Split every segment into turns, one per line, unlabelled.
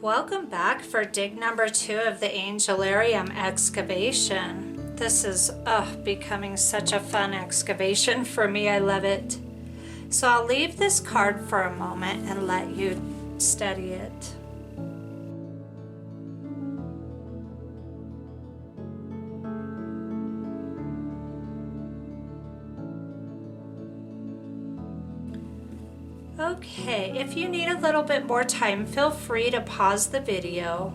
Welcome back for dig number 2 of the Angelarium Excavation. This is becoming such a fun excavation for me. I love it. So I'll leave this card for a moment and let you study it. Okay, if you need a little bit more time, feel free to pause the video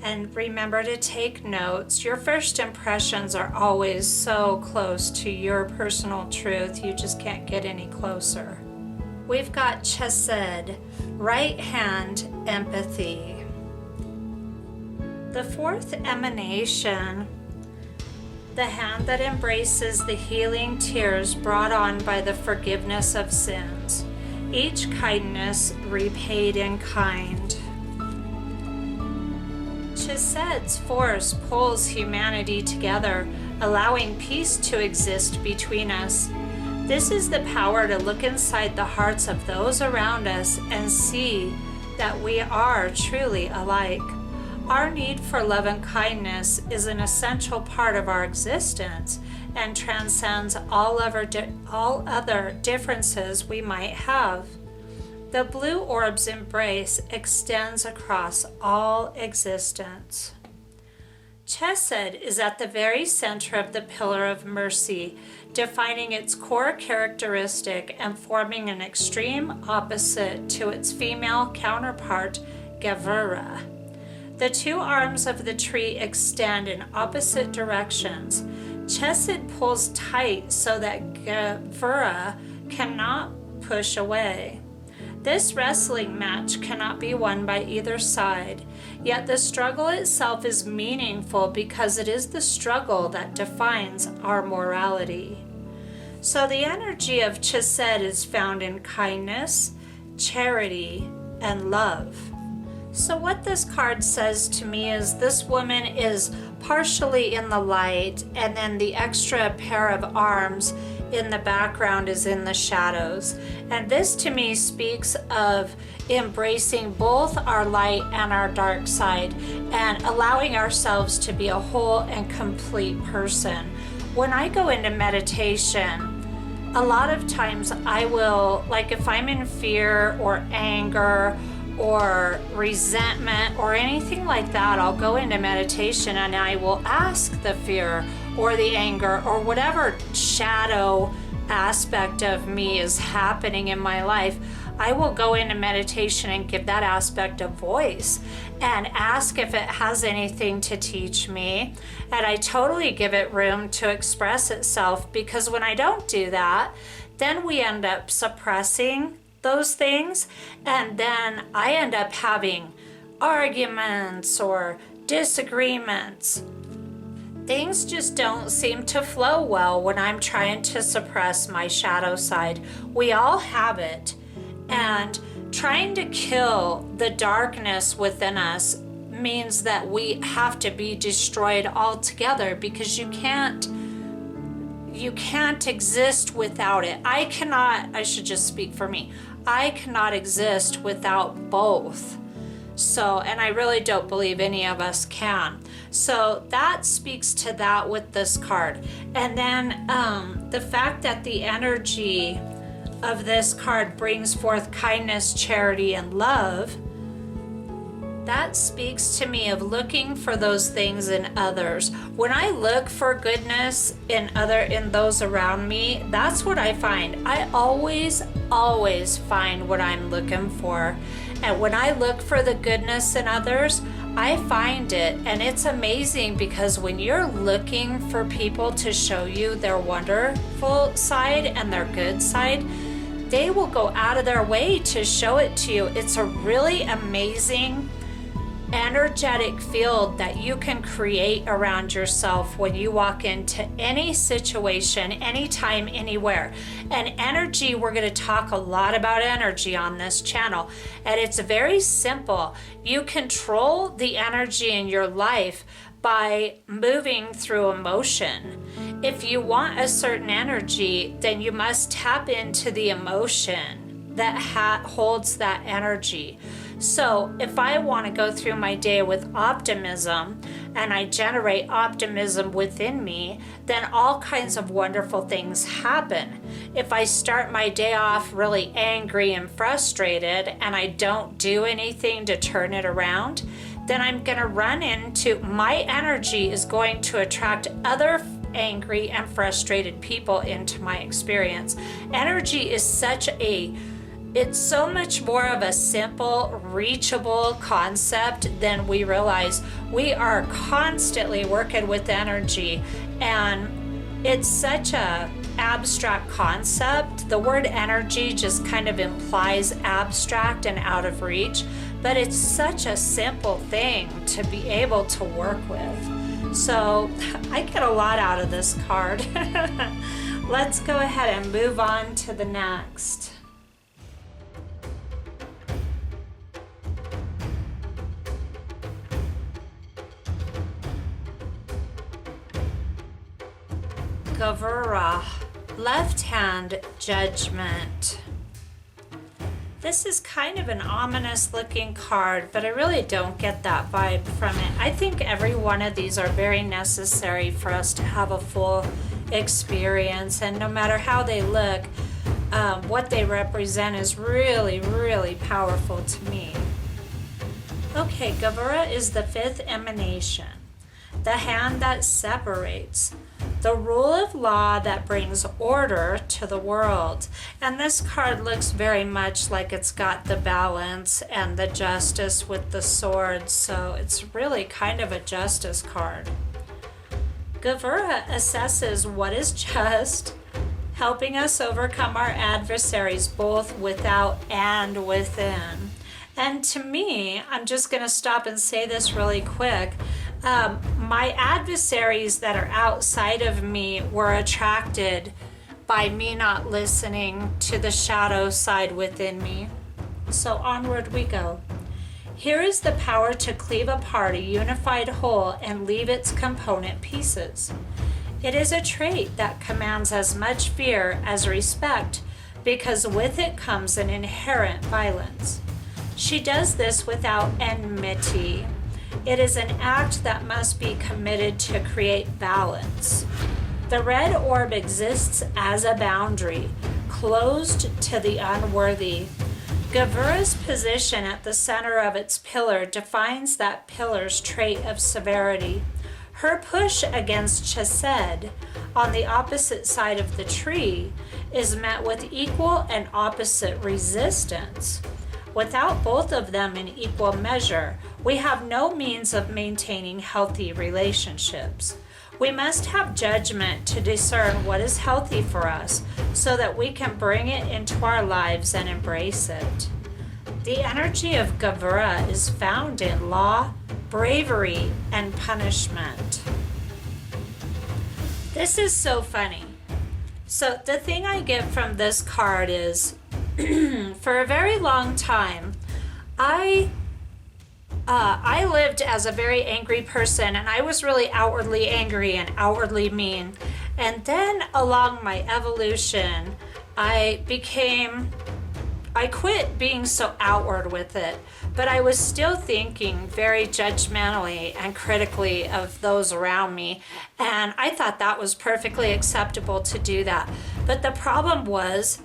and remember to take notes. Your first impressions are always so close to your personal truth, you just can't get any closer. We've got Chesed, right hand empathy. The fourth emanation, the hand that embraces the healing tears brought on by the forgiveness of sins. Each kindness repaid in kind. Chesed's force pulls humanity together, allowing peace to exist between us. This is the power to look inside the hearts of those around us and see that we are truly alike. Our need for love and kindness is an essential part of our existence and transcends all other differences we might have. The blue orb's embrace extends across all existence. Chesed is at the very center of the pillar of mercy, defining its core characteristic and forming an extreme opposite to its female counterpart, Guevara. The two arms of the tree extend in opposite directions. Chesed pulls tight so that Guevara cannot push away. This wrestling match cannot be won by either side, yet the struggle itself is meaningful because it is the struggle that defines our morality. So the energy of Chesed is found in kindness, charity, and love. So what this card says to me is this woman is partially in the light, and then the extra pair of arms in the background is in the shadows. And this to me speaks of embracing both our light and our dark side and allowing ourselves to be a whole and complete person. When I go into meditation, a lot of times I will, like if I'm in fear or anger or resentment or anything like that, I'll go into meditation and I will ask the fear or the anger or whatever shadow aspect of me is happening in my life. I will go into meditation and give that aspect a voice and ask if it has anything to teach me. And I totally give it room to express itself, because when I don't do that, then we end up suppressing those things, and then I end up having arguments or disagreements. Things just don't seem to flow well when I'm trying to suppress my shadow side. We all have it, and trying to kill the darkness within us means that we have to be destroyed altogether, because you can't exist without it. I should just speak for me. I cannot exist without both. So, and I really don't believe any of us can. So that speaks to that with this card. And then the fact that the energy of this card brings forth kindness, charity, and love, that speaks to me of looking for those things in others. When I look for goodness in those around me, that's what I find. I always find what I'm looking for. And when I look for the goodness in others, I find it. And it's amazing, because when you're looking for people to show you their wonderful side and their good side, they will go out of their way to show it to you. It's a really amazing energetic field that you can create around yourself when you walk into any situation, anytime, anywhere. And energy, we're going to talk a lot about energy on this channel, and it's very simple. You control the energy in your life by moving through emotion. If you want a certain energy, then you must tap into the emotion that holds that energy. So if I want to go through my day with optimism and I generate optimism within me, then all kinds of wonderful things happen. If I start my day off really angry and frustrated and I don't do anything to turn it around, then I'm going to run into, my energy is going to attract other angry and frustrated people into my experience. Energy is it's so much more of a simple, reachable concept than we realize. We are constantly working with energy, and it's such a abstract concept. The word energy just kind of implies abstract and out of reach, but it's such a simple thing to be able to work with. So I get a lot out of this card. Let's go ahead and move on to the next. Guevara, left hand judgment. This is kind of an ominous looking card, but I really don't get that vibe from it. I think every one of these are very necessary for us to have a full experience, and no matter how they look, what they represent is really, really powerful to me. Okay, Guevara is the fifth emanation, the hand that separates, the rule of law that brings order to the world. And this card looks very much like it's got the balance and the justice with the sword, so it's really kind of a justice card. Guevara assesses what is just, helping us overcome our adversaries both without and within. And to me, I'm just going to stop and say this really quick. My adversaries that are outside of me were attracted by me not listening to the shadow side within me. So onward we go. Here is the power to cleave apart a unified whole and leave its component pieces. It is a trait that commands as much fear as respect, because with it comes an inherent violence. She does this without enmity. It is an act that must be committed to create balance. The red orb exists as a boundary, closed to the unworthy. Guevara's position at the center of its pillar defines that pillar's trait of severity. Her push against chesed on the opposite side of the tree is met with equal and opposite resistance. Without both of them in equal measure, we have no means of maintaining healthy relationships. We must have judgment to discern what is healthy for us so that we can bring it into our lives and embrace it. The energy of Guevara is found in law, bravery, and punishment. This is so funny. So the thing I get from this card is, for a very long time, I lived as a very angry person, and I was really outwardly angry and outwardly mean. And then along my evolution, I quit being so outward with it, but I was still thinking very judgmentally and critically of those around me. And I thought that was perfectly acceptable to do that. But the problem was,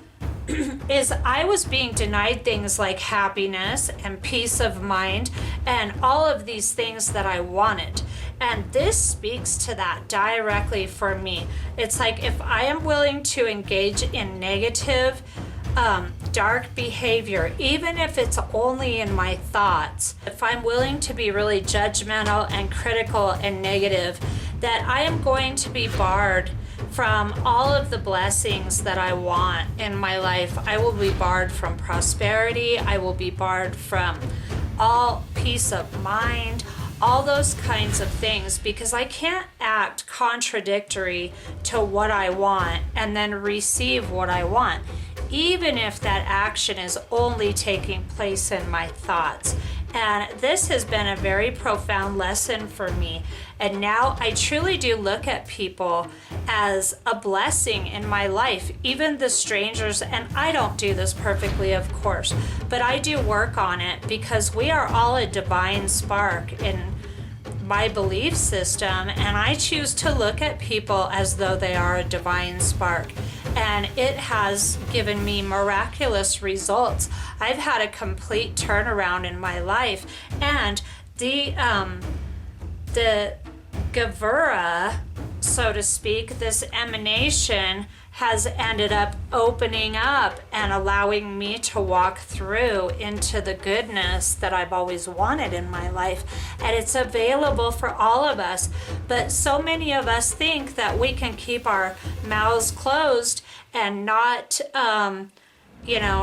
is I was being denied things like happiness and peace of mind and all of these things that I wanted. And this speaks to that directly for me. It's like if I am willing to engage in negative, dark behavior, even if it's only in my thoughts, if I'm willing to be really judgmental and critical and negative, that I am going to be barred from all of the blessings that I want in my life. I will be barred from prosperity. I will be barred from all peace of mind, all those kinds of things, because I can't act contradictory to what I want and then receive what I want, even if that action is only taking place in my thoughts. And this has been a very profound lesson for me. And now I truly do look at people as a blessing in my life, even the strangers. And I don't do this perfectly, of course, but I do work on it because we are all a divine spark in my belief system. And I choose to look at people as though they are a divine spark. And it has given me miraculous results. I've had a complete turnaround in my life, and the Guevara, so to speak, this emanation has ended up opening up and allowing me to walk through into the goodness that I've always wanted in my life. And it's available for all of us. But so many of us think that we can keep our mouths closed and not,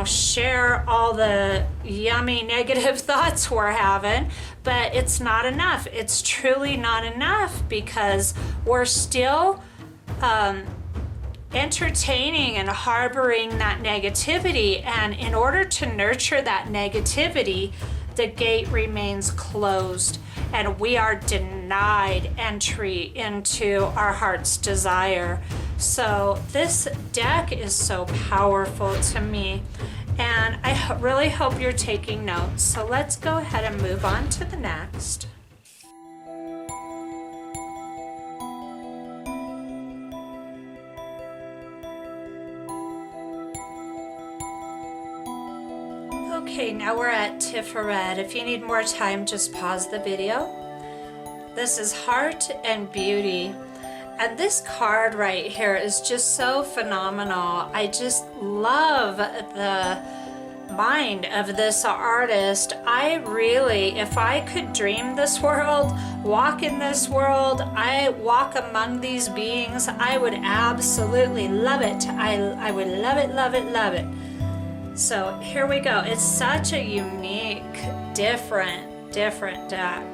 share all the yummy negative thoughts we're having. But it's not enough. It's truly not enough, because we're still entertaining and harboring that negativity. And in order to nurture that negativity, the gate remains closed, and we are denied entry into our heart's desire. So this deck is so powerful to me, and I really hope you're taking notes. So let's go ahead and move on to the next. Okay, now we're at Tiferet. If you need more time, just pause the video. This is Heart and Beauty. And this card right here is just so phenomenal. I just love the mind of this artist. I really, if I could dream this world, walk in this world, I walk among these beings, I would absolutely love it. I would love it, love it, love it. So here we go. It's such a unique, different deck.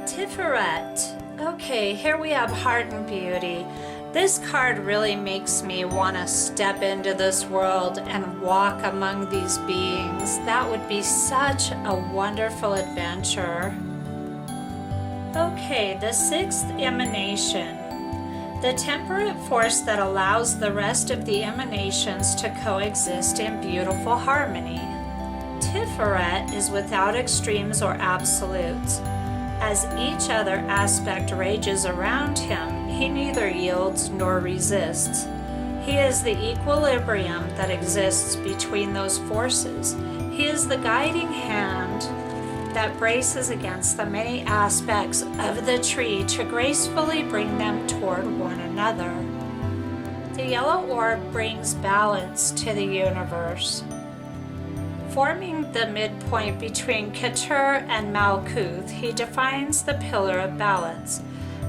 Tiferet. Okay, here we have Heart and Beauty. This card really makes me want to step into this world and walk among these beings. That would be such a wonderful adventure. Okay, the sixth emanation. The temperate force that allows the rest of the emanations to coexist in beautiful harmony. Tiferet is without extremes or absolutes. As each other aspect rages around him, he neither yields nor resists. He is the equilibrium that exists between those forces. He is the guiding hand that braces against the many aspects of the tree to gracefully bring them toward one another. The yellow orb brings balance to the universe. Forming the midpoint between Keter and Malkuth, he defines the pillar of balance.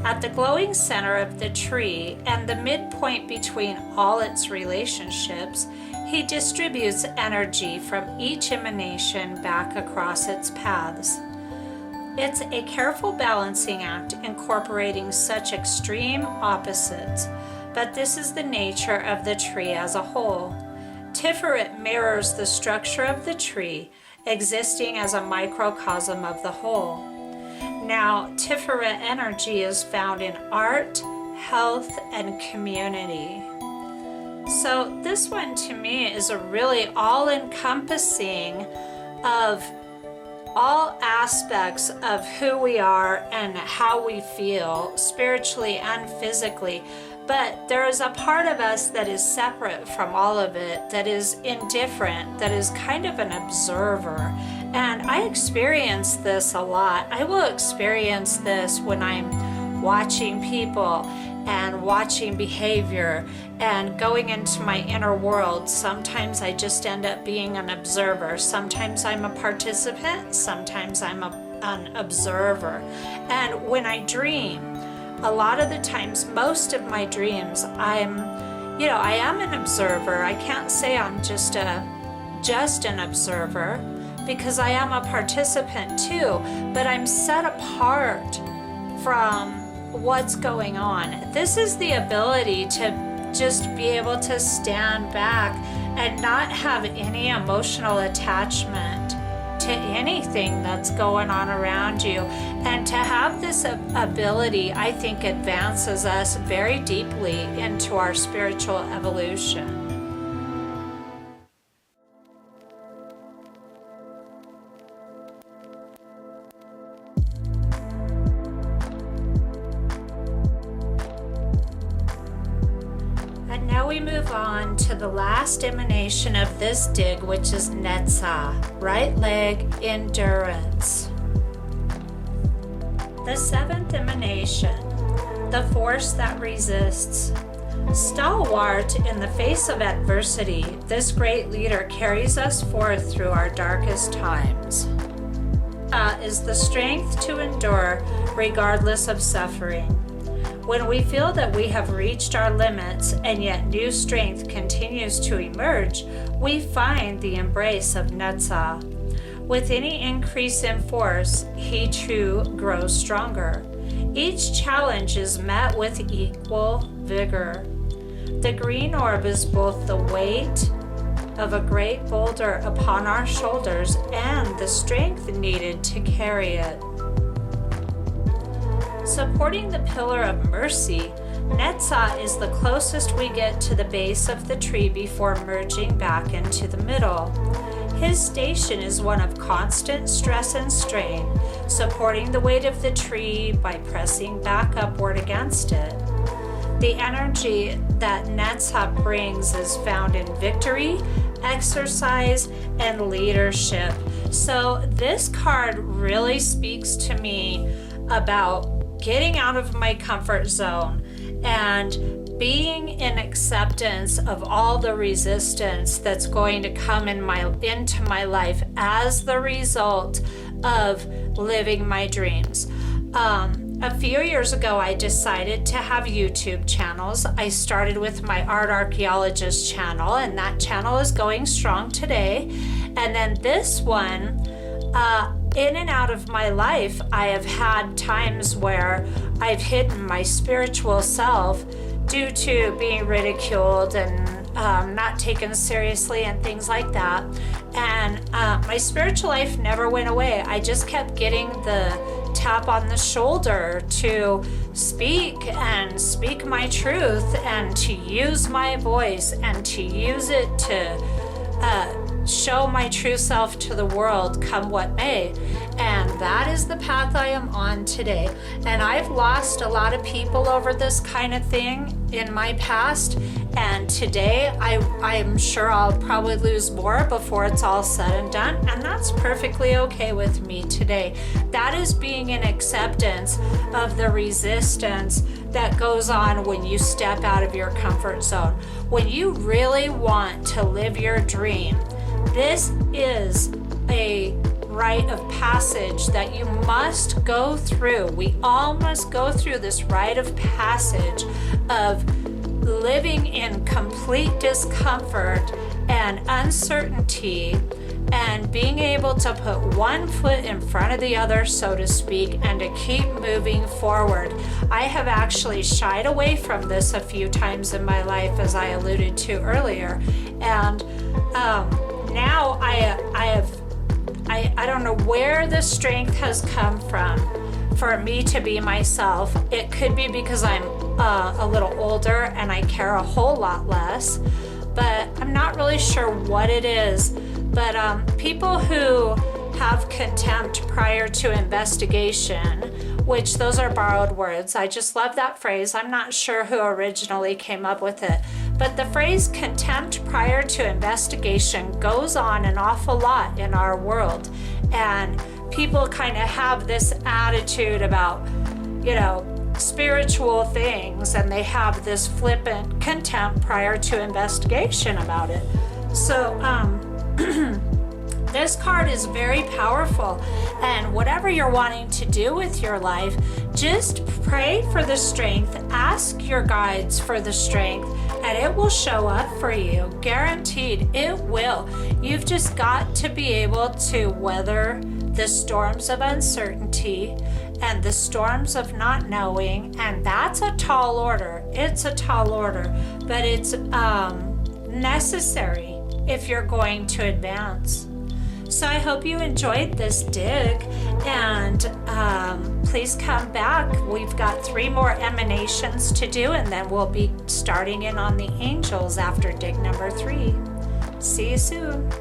At the glowing center of the tree and the midpoint between all its relationships, he distributes energy from each emanation back across its paths. It's a careful balancing act incorporating such extreme opposites, but this is the nature of the tree as a whole. Tiferet mirrors the structure of the tree, existing as a microcosm of the whole. Now, Tiferet energy is found in art, health, and community. So this one to me is a really all-encompassing of all aspects of who we are and how we feel spiritually and physically. But there is a part of us that is separate from all of it, that is indifferent, that is kind of an observer. And I experience this a lot. I will experience this when I'm watching people and watching behavior and going into my inner world. Sometimes I just end up being an observer. Sometimes I'm a participant. Sometimes I'm an observer. And when I dream, a lot of the times, most of my dreams, I am an observer. I can't say I'm just an observer, because I am a participant too, but I'm set apart from what's going on. This is the ability to just be able to stand back and not have any emotional attachment to anything that's going on around you. And to have this ability, I think, advances us very deeply into our spiritual evolution. Now we move on to the last emanation of this dig, which is Nessa, right leg endurance. The seventh emanation, the force that resists. Stalwart in the face of adversity, this great leader carries us forth through our darkest times. Is the strength to endure regardless of suffering. When we feel that we have reached our limits and yet new strength continues to emerge, we find the embrace of Nessa. With any increase in force, he too grows stronger. Each challenge is met with equal vigor. The green orb is both the weight of a great boulder upon our shoulders and the strength needed to carry it. Supporting the pillar of mercy, Nessa is the closest we get to the base of the tree before merging back into the middle. His station is one of constant stress and strain, supporting the weight of the tree by pressing back upward against it. The energy that Nessa brings is found in victory, exercise, and leadership. So this card really speaks to me about getting out of my comfort zone and being in acceptance of all the resistance that's going to come into my life as the result of living my dreams. A few years ago, I decided to have YouTube channels. I started with my Art Archaeologist channel, and that channel is going strong today. And then this one, in and out of my life, I have had times where I've hidden my spiritual self due to being ridiculed and not taken seriously and things like that. And my spiritual life never went away. I just kept getting the tap on the shoulder to speak my truth and to use my voice and to use it to show my true self to the world, come what may. And that is the path I am on today. And I've lost a lot of people over this kind of thing in my past. And today I'm sure I'll probably lose more before it's all said and done. And that's perfectly okay with me today. That is being in acceptance of the resistance that goes on when you step out of your comfort zone. When you really want to live your dream, this is a rite of passage that you must go through. We all must go through this rite of passage of living in complete discomfort and uncertainty and being able to put one foot in front of the other, so to speak, and to keep moving forward. I have actually shied away from this a few times in my life, as I alluded to earlier. And now I don't know where the strength has come from for me to be myself. It could be because I'm a little older and I care a whole lot less, but I'm not really sure what it is. But people who have contempt prior to investigation, which those are borrowed words. I just love that phrase. I'm not sure who originally came up with it. But the phrase contempt prior to investigation goes on an awful lot in our world. And people kind of have this attitude about, spiritual things, and they have this flippant contempt prior to investigation about it. So, this card is very powerful, and whatever you're wanting to do with your life, just pray for the strength, ask your guides for the strength, and it will show up for you. Guaranteed, it will. You've just got to be able to weather the storms of uncertainty and the storms of not knowing, and that's a tall order. It's a tall order, but it's necessary if you're going to advance. So I hope you enjoyed this dig, and please come back. We've got 3 more emanations to do, and then we'll be starting in on the angels after dig number 3. See you soon.